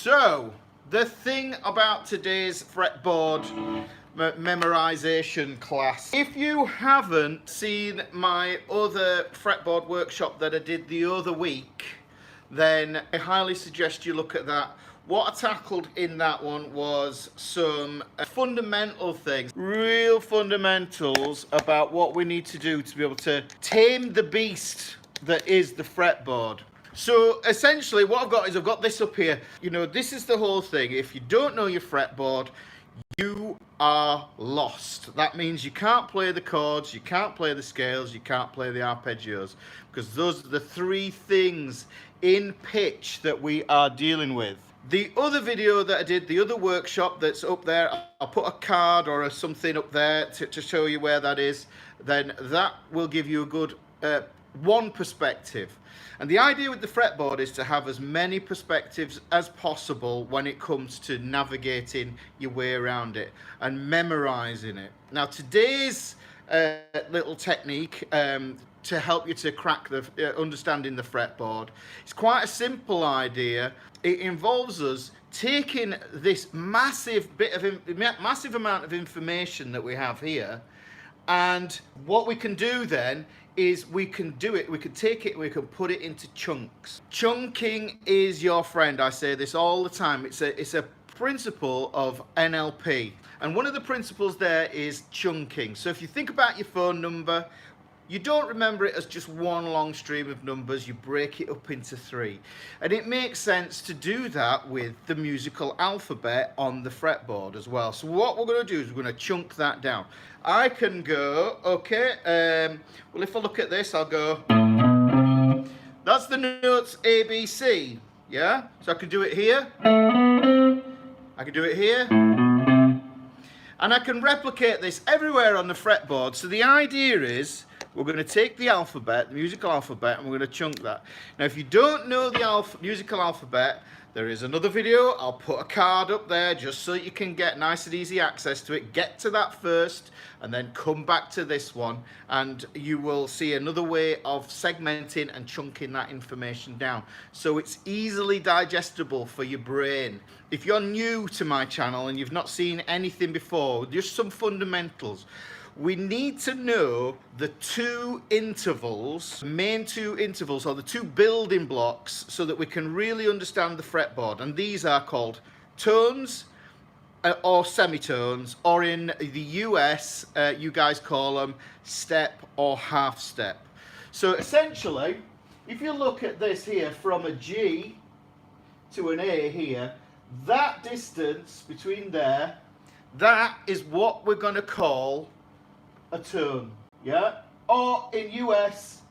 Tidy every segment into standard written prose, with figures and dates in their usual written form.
So, the thing about today's fretboard memorization class, if you haven't seen my other fretboard workshop that I did the other week, then I highly suggest you look at that. What I tackled in that one was some fundamental things, real fundamentals about what we need to do to be able to tame the beast that is the fretboard. So essentially what I've got is I've got this up here. You know, this is the whole thing. If you don't know your fretboard, you are lost. That means you can't play the chords, you can't play the scales, you can't play the arpeggios, because those are the three things in pitch that we are dealing with. The other video that I did, the other workshop that's up there, I'll put a card or something up there to show you where that is. Then that will give you a good one perspective. And the idea with the fretboard is to have as many perspectives as possible when it comes to navigating your way around it and memorizing it. Now today's little technique to help you to crack the understanding the fretboard, it's quite a simple idea. It involves us taking this massive amount of information that we have here, and what we can do then is we can take it, we can put it into chunks. Chunking is your friend. I say this all the time. It's a principle of NLP, and one of the principles there is chunking. So if you think about your phone number, you don't remember it as just one long stream of numbers, you break it up into three. And it makes sense to do that with the musical alphabet on the fretboard as well. So what we're going to do is we're going to chunk that down. I can go, okay, well if I look at this, I'll go, that's the notes A, B, C, yeah? So I can do it here, I can do it here, and I can replicate this everywhere on the fretboard. So the idea is, we're going to take the alphabet, the musical alphabet, and we're going to chunk that. Now, if you don't know the musical alphabet, there is another video. I'll put a card up there just so you can get nice and easy access to it. Get to that first, and then come back to this one, and you will see another way of segmenting and chunking that information down, so it's easily digestible for your brain. If you're new to my channel and you've not seen anything before, just some fundamentals. We need to know the two intervals, main two intervals, or the two building blocks, so that we can really understand the fretboard. And these are called tones or semitones, or in the US, you guys call them step or half step. So essentially, if you look at this here, from a G to an A here, that distance between there, that is what we're going to call a tone, yeah? Or in US,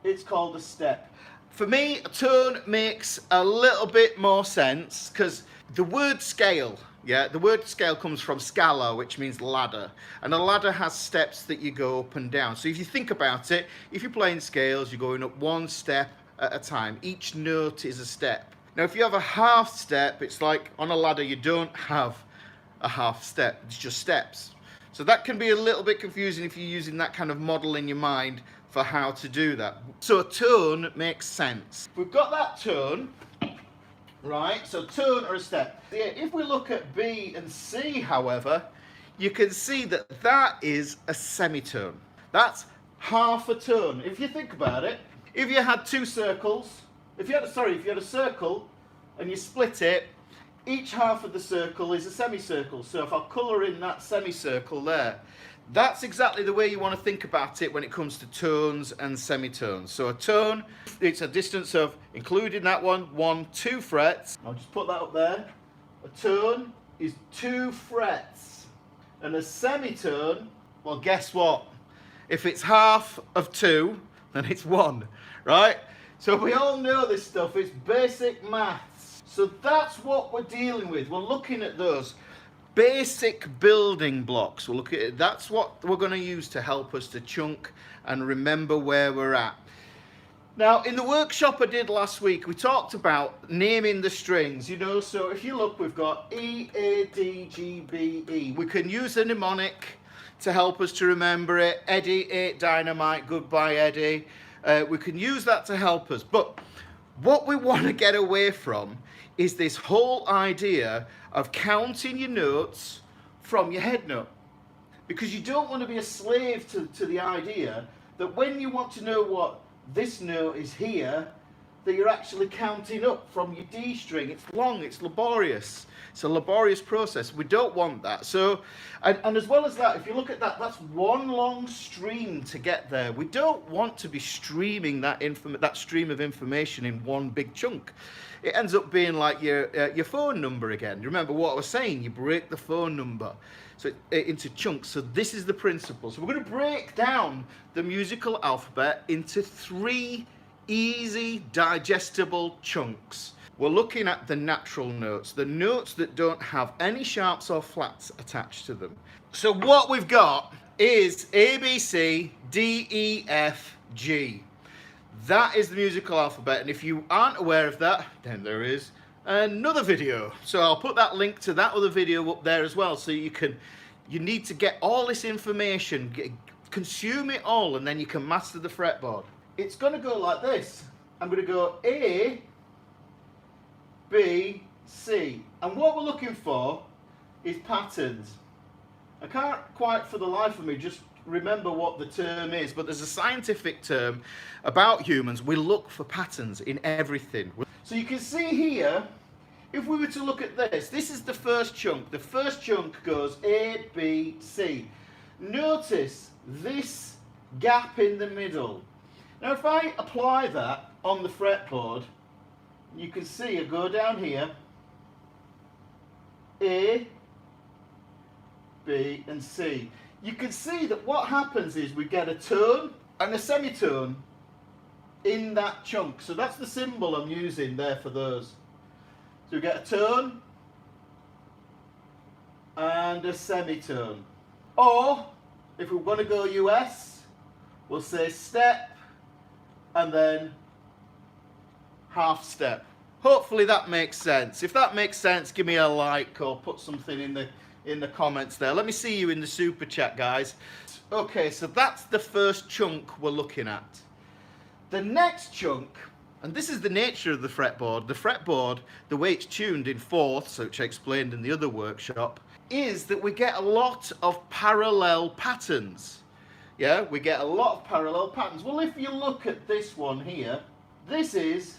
it's called a step. For me, a tone makes a little bit more sense, because the word scale, yeah, the word scale comes from scala, which means ladder, and a ladder has steps that you go up and down. So if you think about it, if you're playing scales, you're going up one step at a time. Each note is a step. Now if you have a half step, it's like on a ladder you don't have a half step, it's just steps. So that can be a little bit confusing if you're using that kind of model in your mind for how to do that. So a tone makes sense. We've got that tone, right? So tone or a step. Yeah, if we look at B and C, however, you can see that that is a semitone. That's half a tone. If you think about it, if you had two circles, if you had a circle and you split it, each half of the circle is a semicircle. So if I colour in that semicircle there, that's exactly the way you want to think about it when it comes to tones and semitones. So a tone, it's a distance of, including that one, 2 frets. I'll just put that up there. A tone is 2 frets. And a semitone, well, guess what? If it's half of 2, then it's 1, right? So we all know this stuff, it's basic maths. So that's what we're dealing with. We're looking at those basic building blocks. We'll look at it. That's what we're going to use to help us to chunk and remember where we're at. Now, in the workshop I did last week, we talked about naming the strings, you know. So if you look, we've got E, A, D, G, B, E. We can use a mnemonic to help us to remember it. Eddie ate dynamite, goodbye Eddie. We can use that to help us. But what we want to get away from is this whole idea of counting your notes from your head note. Because you don't want to be a slave to the idea that when you want to know what this note is here, that you're actually counting up from your D string. It's long, it's laborious. It's a laborious process. We don't want that. So, and as well as that, if you look at that, that's one long stream to get there. We don't want to be streaming that stream of information in one big chunk. It ends up being like your phone number again. You remember what I was saying? You break the phone number into chunks. So this is the principle. So we're going to break down the musical alphabet into 3 easy, digestible chunks. We're looking at the natural notes, the notes that don't have any sharps or flats attached to them. So what we've got is A, B, C, D, E, F, G. That is the musical alphabet, and if you aren't aware of that, then there is another video. So I'll put that link to that other video up there as well, so you need to get all this information, consume it all, and then you can master the fretboard. It's going to go like this. I'm going to go A, B, C. And what we're looking for is patterns. I can't quite for the life of me just remember what the term is, but there's a scientific term about humans. We look for patterns in everything. So you can see here, if we were to look at this is the first chunk. The first chunk goes A, B, C. Notice this gap in the middle. Now if I apply that on the fretboard, you can see I go down here, A, B and C. You can see that what happens is we get a tone and a semitone in that chunk. So that's the symbol I'm using there for those. So we get a tone and a semitone. Or if we want to go US, we'll say step and then half step. Hopefully that makes sense. If that makes sense, give me a like or put something in the comments there. Let me see you in the super chat, guys. Okay, so that's the first chunk we're looking at. The next chunk, and this is the nature of the fretboard, the way it's tuned in fourths, which I explained in the other workshop, is that we get a lot of parallel patterns. Yeah, we get a lot of parallel patterns. Well, if you look at this one here, this is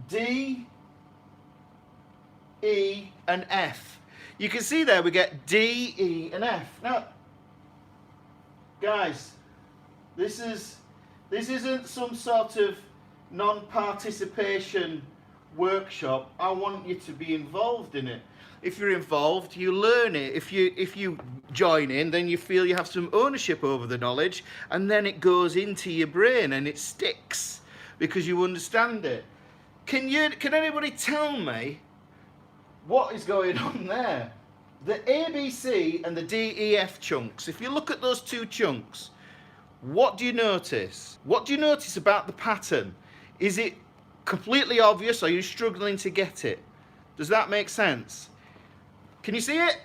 D, E and F. You can see there we get D, E and F. Now, guys, this isn't some sort of non-participation workshop. I want you to be involved in it. If you're involved, you learn it. If you join in, then you feel you have some ownership over the knowledge, and then it goes into your brain and it sticks because you understand it. Can anybody tell me what is going on there? The A, B, C and the D, E, F chunks. If you look at those 2 chunks, what do you notice? What do you notice about the pattern? Is it completely obvious? Or are you struggling to get it? Does that make sense? Can you see it?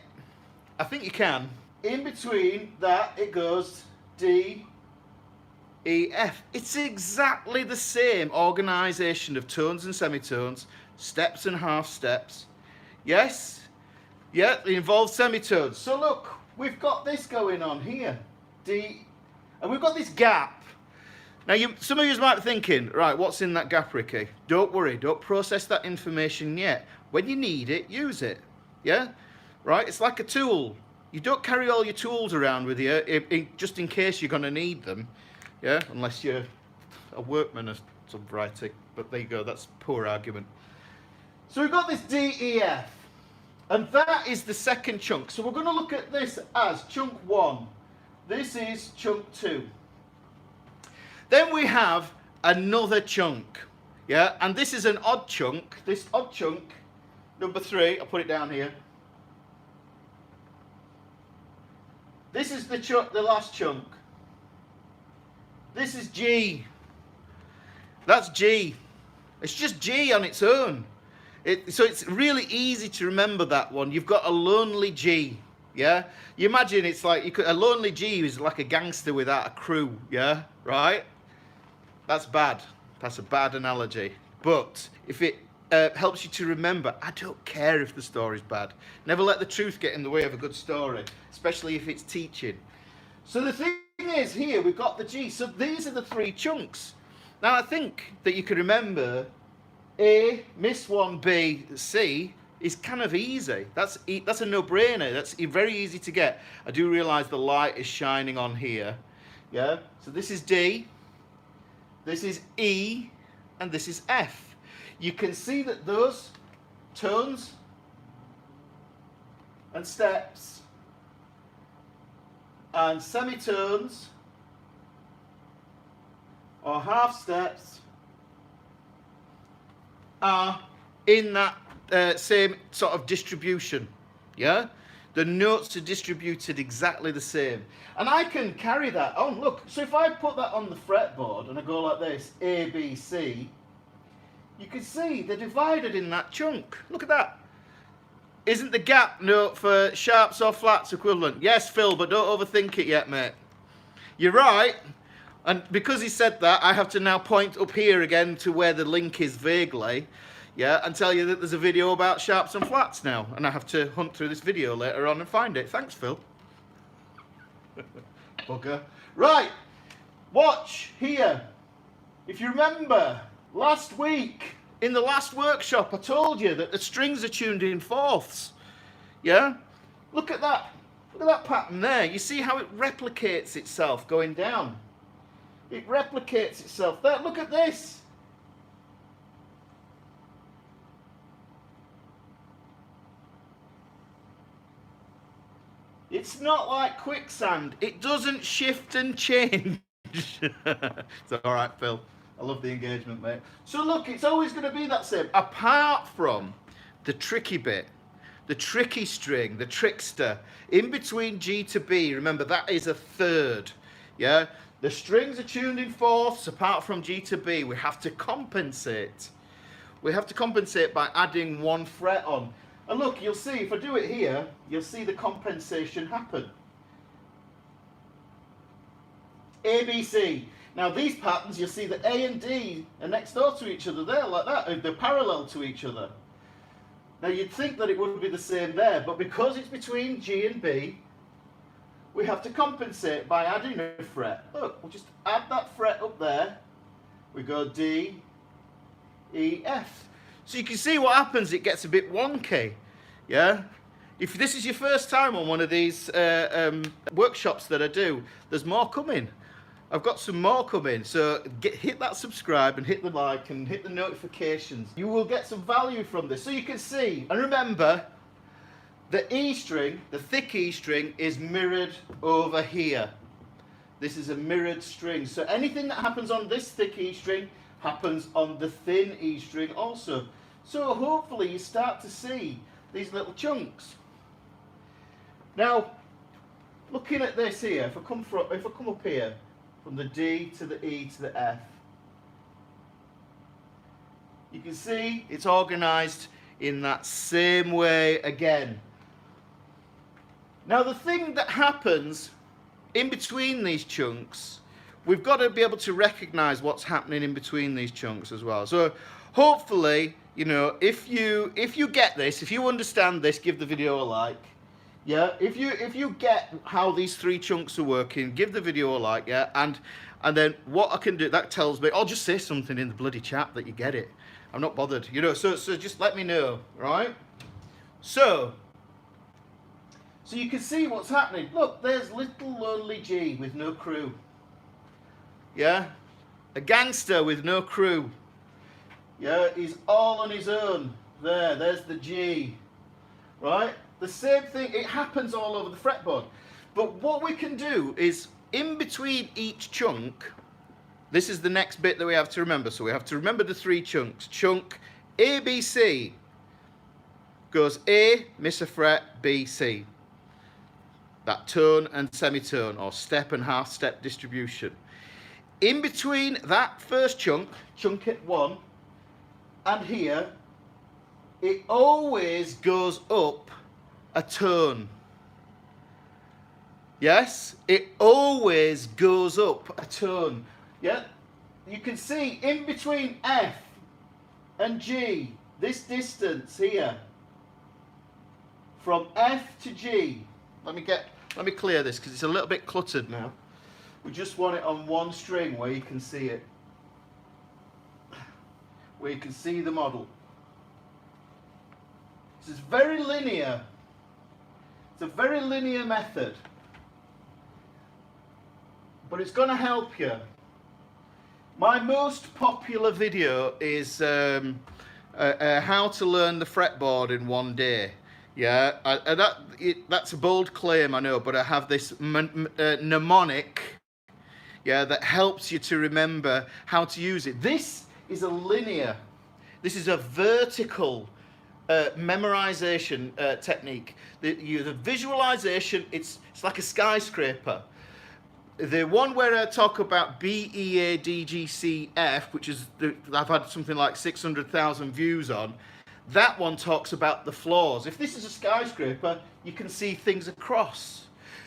I think you can. In between that, it goes D, E, F. It's exactly the same organisation of tones and semitones, steps and half steps. Yes? Yeah, it involves semitones. So look, we've got this going on here. D, and we've got this gap. Now, some of you might be thinking, right, what's in that gap, Ricky? Don't worry, don't process that information yet. When you need it, use it. Yeah? Right? It's like a tool. You don't carry all your tools around with you just in case you're going to need them. Yeah? Unless you're a workman of some variety. But there you go, that's a poor argument. So we've got this D, E, F. And that is the second chunk. So we're going to look at this as chunk 1. This is chunk 2. Then we have another chunk. Yeah? And this is an odd chunk. This odd chunk, number 3, I'll put it down here. This is the last chunk. This is G. That's G. It's just G on its own. So it's really easy to remember that one. You've got a lonely G. Yeah? You imagine it's like a lonely G is like a gangster without a crew. Yeah? Right? That's bad. That's a bad analogy. But if it helps you to remember, I don't care if the story's bad. Never let the truth get in the way of a good story, especially if it's teaching. So the thing is, here we've got the G. So these are the three chunks. Now I think that you can remember A, miss one, B, C is kind of easy. That's a no-brainer. That's very easy to get. I do realise the light is shining on here. Yeah. So this is D, this is E, and this is F. You can see that those tones and steps and semitones or half steps are in that same sort of distribution. Yeah, the notes are distributed exactly the same, and I can carry that on. Look, so if I put that on the fretboard and I go like this, A, B, C, you can see they're divided in that chunk. Look at that. Isn't the gap note for sharps or flats equivalent? Yes, Phil, but don't overthink it yet, mate. You're right. And because he said that, I have to now point up here again to where the link is vaguely, yeah, and tell you that there's a video about sharps and flats now. And I have to hunt through this video later on and find it. Thanks, Phil. Bugger. Right, watch here. If you remember, last week, in the last workshop, I told you that the strings are tuned in fourths. Yeah? Look at that. Look at that pattern there. You see how it replicates itself going down. It replicates itself there. Look at this. It's not like quicksand. It doesn't shift and change. It's all right, Phil. I love the engagement, mate. So look, it's always going to be that same, apart from the tricky bit, the tricky string, the trickster, in between G to B. Remember, that is a third, yeah? The strings are tuned in fourths, apart from G to B. We have to compensate. We have to compensate by adding one fret on. And look, you'll see, if I do it here, you'll see the compensation happen. A, B, C. Now these patterns, you'll see that A and D are next door to each other there, like that. They're parallel to each other. Now you'd think that it would be the same there, but because it's between G and B, we have to compensate by adding a fret. Look, we'll just add that fret up there. We go D, E, F. So you can see what happens, it gets a bit wonky. Yeah? If this is your first time on one of these workshops that I do, there's more coming. I've got some more coming, so hit that subscribe and hit the like and hit the notifications. You will get some value from this. So you can see, and remember, the E string, the thick E string, is mirrored over here. This is a mirrored string. So anything that happens on this thick E string happens on the thin E string also. So hopefully you start to see these little chunks. Now, looking at this here, if I come up here, from the D to the E to the F, you can see it's organised in that same way again. Now the thing that happens in between these chunks, we've got to be able to recognise what's happening in between these chunks as well. So hopefully, you know, if you get this, if you understand this, give the video a like. Yeah, if you get how these three chunks are working, give the video a like, yeah, and then what I can do, that tells me, I'll just say something in the bloody chat that you get it. I'm not bothered, you know, so just let me know, right? So you can see what's happening. Look, there's little lonely G with no crew. Yeah, a gangster with no crew. Yeah, he's all on his own. There's the G, right? The same thing, it happens all over the fretboard. But what we can do is, in between each chunk, this is the next bit that we have to remember. So we have to remember the three chunks. Chunk A, B, C goes A, miss a fret, B, C. That tone and semitone, or step and half step distribution. In between that first chunk, chunk it 1, and here, it always goes up a tone. Yes, it always goes up a tone. Yeah, you can see in between F and G, this distance here from F to G. Let me clear this because it's a little bit cluttered now. We just want it on one string where you can see it, where you can see the model. This is very linear. It's a very linear method, but it's going to help you. My most popular video is how to learn the fretboard in one day. Yeah, that's a bold claim, I know, but I have this mnemonic, yeah, that helps you to remember how to use it. This is a linear, this is a vertical memorization technique. The visualization, it's like a skyscraper. The one where I talk about B, E, A, D, G, C, F, which is I've had something like 600,000 views on. That one talks about the floors. If this is a skyscraper, you can see things across.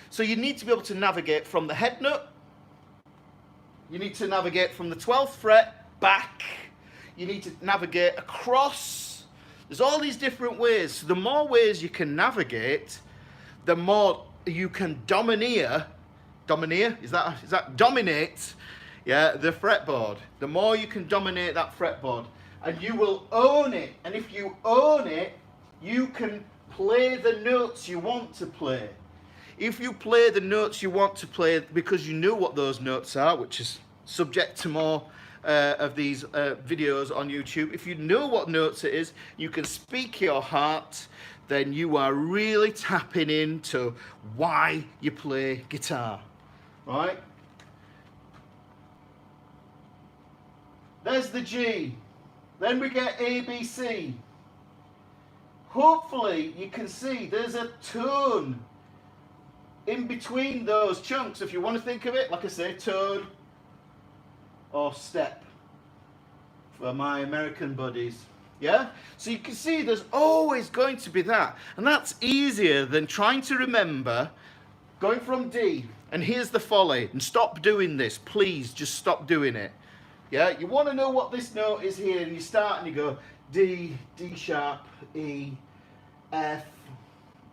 So you need to be able to navigate from the head note. You need to navigate from the 12th fret back. You need to navigate across. There's all these different ways. So the more ways you can navigate, the more you can domineer, dominate, yeah, the fretboard. The more you can dominate that fretboard, and you will own it. And if you own it, you can play the notes you want to play. If you play the notes you want to play because you know what those notes are, which is subject to more of these videos on YouTube. If you know what notes it is, you can speak your heart, then you are really tapping into why you play guitar, right? There's the G. Then we get A, B, C. Hopefully you can see there's a tone in between those chunks. If you want to think of it, like I say, tone or step for my American buddies. Yeah? So you can see there's always going to be that. And that's easier than trying to remember going from D. And here's the folly. And stop doing this. Please just stop doing it. Yeah? You want to know what this note is here. And you start and you go D, D sharp, E, F,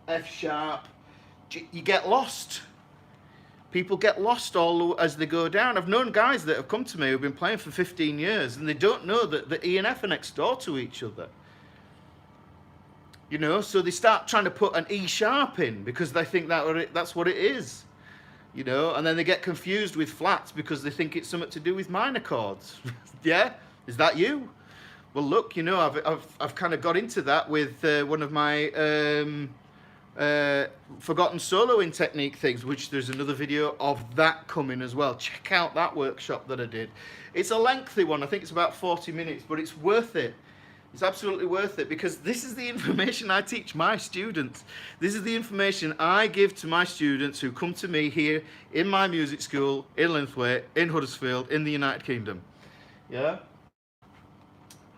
F sharp. You get lost. People get lost all as they go down. I've known guys that have come to me who've been playing for 15 years and they don't know that the E and F are next door to each other. You know, so they start trying to put an E sharp in because they think that's what it is. You know, and then they get confused with flats because they think it's something to do with minor chords. Yeah? Is that you? Well, look, you know, I've kind of got into that with one of my forgotten soloing technique things, which there's another video of that coming as well. Check out that workshop that I did. It's a lengthy one. I think it's about 40 minutes, but it's worth it. It's absolutely worth it because this is the information I teach my students. This is the information I give to my students who come to me here in my music school in Linthwaite, in Huddersfield, in the United Kingdom. Yeah?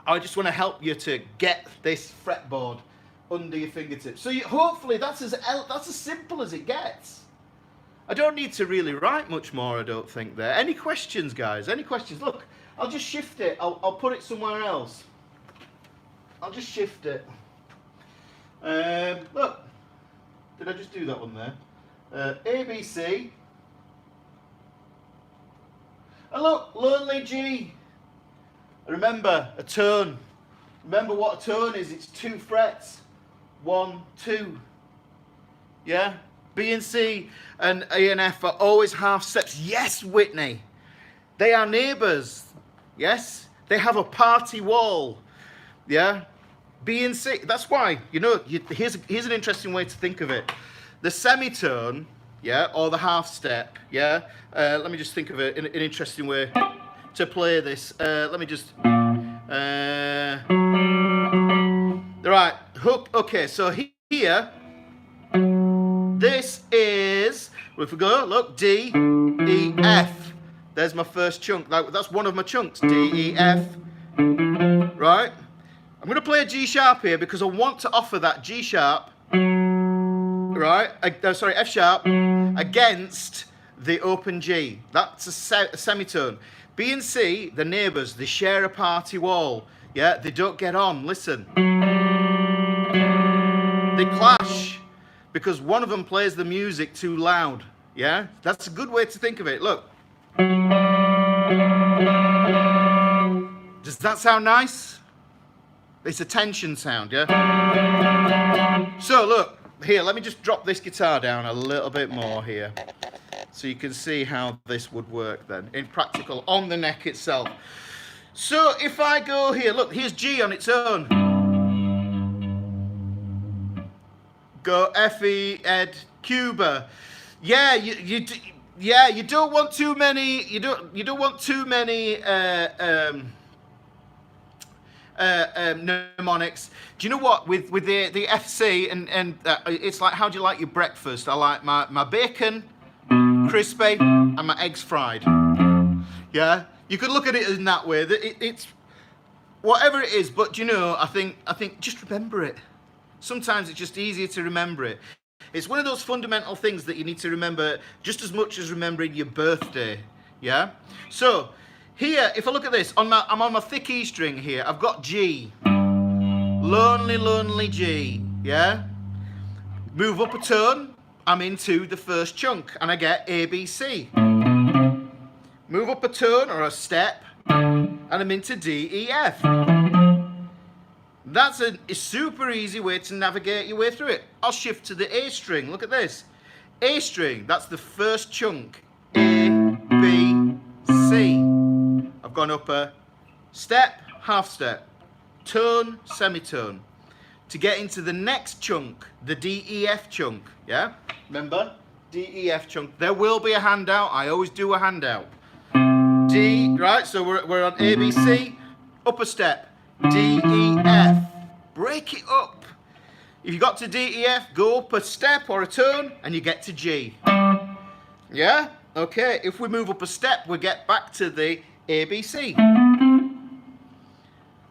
I just want to help you to get this fretboard under your fingertips. So hopefully that's as simple as it gets. I don't need to really write much more, I don't think there. Any questions, guys? Any questions? Look, I'll just shift it. I'll put it somewhere else. I'll just shift it. Look, did I just do that one there? A, B, C. And look, lonely G. Remember, a tone. Remember what a tone is. It's 2 frets. 1, 2. Yeah? B and C and A and F are always half steps. Yes, Whitney. They are neighbours. Yes? They have a party wall. Yeah? B and C. That's why, you know, here's an interesting way to think of it. The semitone, yeah, or the half step, yeah? Let me just think of it in an interesting way to play this. Let me just... right, hook. Okay, so here, this is, if we go, look, D, E, F. There's my first chunk. That's one of my chunks, D, E, F. Right? I'm going to play a G sharp here because I want to offer that G sharp, right? Sorry, F sharp against the open G. That's a semitone. B and C, the neighbours, they share a party wall. Yeah, they don't get on. Listen. They clash because one of them plays the music too loud. Yeah, that's a good way to think of it. Look. Does that sound nice? It's a tension sound, yeah? So look, here, let me just drop this guitar down a little bit more here. So you can see how this would work then, in practical, on the neck itself. So if I go here, look, here's G on its own. Go F, E, Ed, Cuba. Yeah, you don't want too many, you don't want too many mnemonics. Do you know what, with the FC and it's like, how do you like your breakfast? I like my bacon crispy and my eggs fried. Yeah, you could look at it in that way, that it's whatever it is, but you know, I think just remember it. Sometimes it's just easier to remember it. It's one of those fundamental things that you need to remember just as much as remembering your birthday. Yeah, so here, if I look at this, I'm on my thick E string here. I've got G. Lonely, lonely G. Yeah? Move up a tone, I'm into the first chunk, and I get A, B, C. Move up a tone or a step, and I'm into D, E, F. That's a super easy way to navigate your way through it. I'll shift to the A string. Look at this. A string, that's the first chunk. A, B, C. I've gone up a step, half step, tone, semitone. To get into the next chunk, the D, E, F chunk, yeah? Remember? D, E, F chunk. There will be a handout. I always do a handout. D, right, so we're on A, B, C, up a step, D, E, F. Break it up. If you got to D, E, F, go up a step or a tone, and you get to G. Yeah? Okay, if we move up a step, we get back to the A, B, C.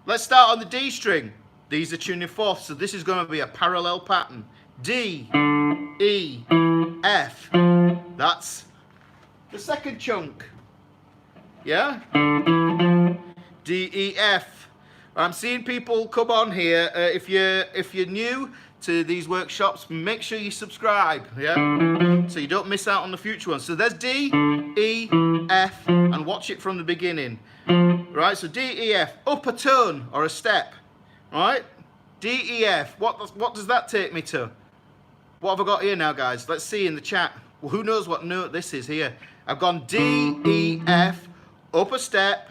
Let's start on the D string. These are tuning fourths, so this is going to be a parallel pattern. D, E, F. That's the second chunk. Yeah? D, E, F. I'm seeing people come on here. If you're new to these workshops, make sure you subscribe, yeah? So you don't miss out on the future ones. So there's D, E, F, and watch it from the beginning. Right, so D, E, F, up a tone or a step, right? D, E, F, what does that take me to? What have I got here now, guys? Let's see in the chat. Well, who knows what note this is here? I've gone D, E, F, up a step,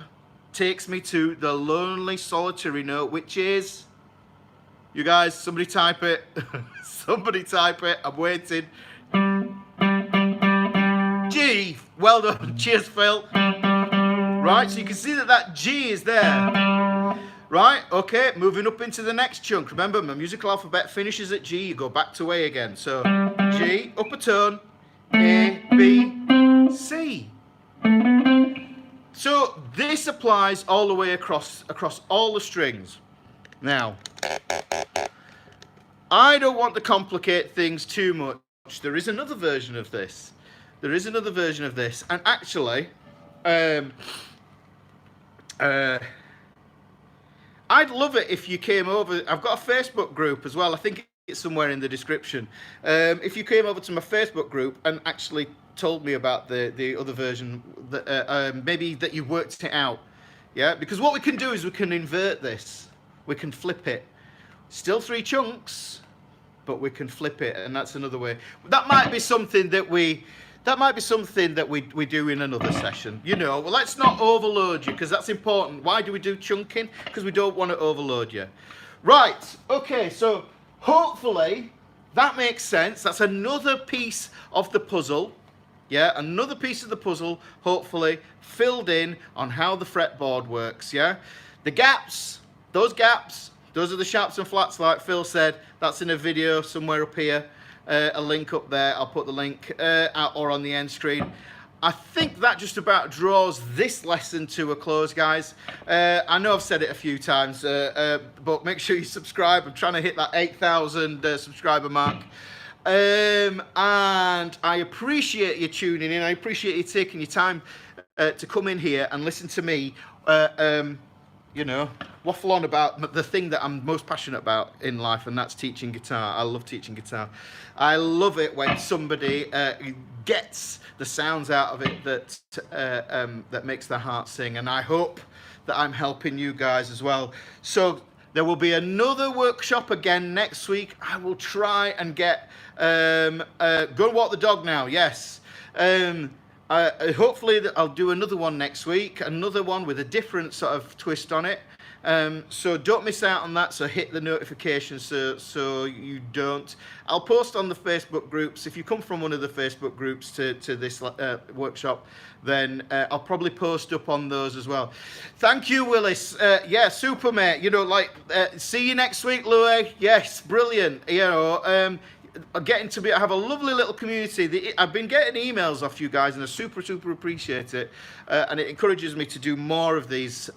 takes me to the lonely solitary note, which is, you guys, somebody type it. Somebody type it, I'm waiting. G, well done, cheers Phil. Right, so you can see that G is there. Right, okay, moving up into the next chunk. Remember, my musical alphabet finishes at G, you go back to A again. So, G, up a tone, A, B, C. So, this applies all the way across all the strings. Now, I don't want to complicate things too much. There is another version of this. There is another version of this. And actually, I'd love it if you came over. I've got a Facebook group as well. I think it's somewhere in the description. If you came over to my Facebook group and actually told me about the other version, that, maybe that you worked it out. Yeah, because what we can do is we can invert this. We can flip it. Still 3 chunks, but we can flip it, and that's another way. That might be something that we do in another session. You know, well, let's not overload you, because that's important. Why do we do chunking? Because we don't want to overload you. Right, okay, so hopefully that makes sense. That's another piece of the puzzle. Yeah, another piece of the puzzle, hopefully, filled in on how the fretboard works, yeah? The gaps, those are the sharps and flats, like Phil said. That's in a video somewhere up here. A link up there. I'll put the link or on the end screen. I think that just about draws this lesson to a close, guys. I know I've said it a few times, but make sure you subscribe. I'm trying to hit that 8,000 subscriber mark. And I appreciate you tuning in. I appreciate you taking your time to come in here and listen to me you know, waffle on about the thing that I'm most passionate about in life, and that's teaching guitar. I love teaching guitar. I love it when somebody gets the sounds out of it that makes their heart sing, and I hope that I'm helping you guys as well. So there will be another workshop again next week. I will try and get go and walk the dog now. Yes. Hopefully I'll do another one next week, another one with a different sort of twist on it. So don't miss out on that. So hit the notifications so you don't. I'll post on the Facebook groups. If you come from one of the Facebook groups to this workshop, then I'll probably post up on those as well. Thank you, Willis. Yeah, super, mate. You know, like, see you next week, Louis. Yes, brilliant. You know, getting to be, I have a lovely little community. I've been getting emails off you guys, and I super appreciate it, and it encourages me to do more of these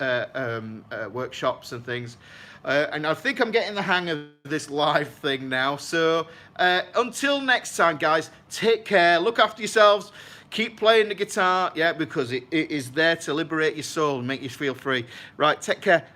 workshops and things. And I think I'm getting the hang of this live thing now. So until next time, guys, take care, look after yourselves, keep playing the guitar, yeah, because it is there to liberate your soul and make you feel free. Right, take care.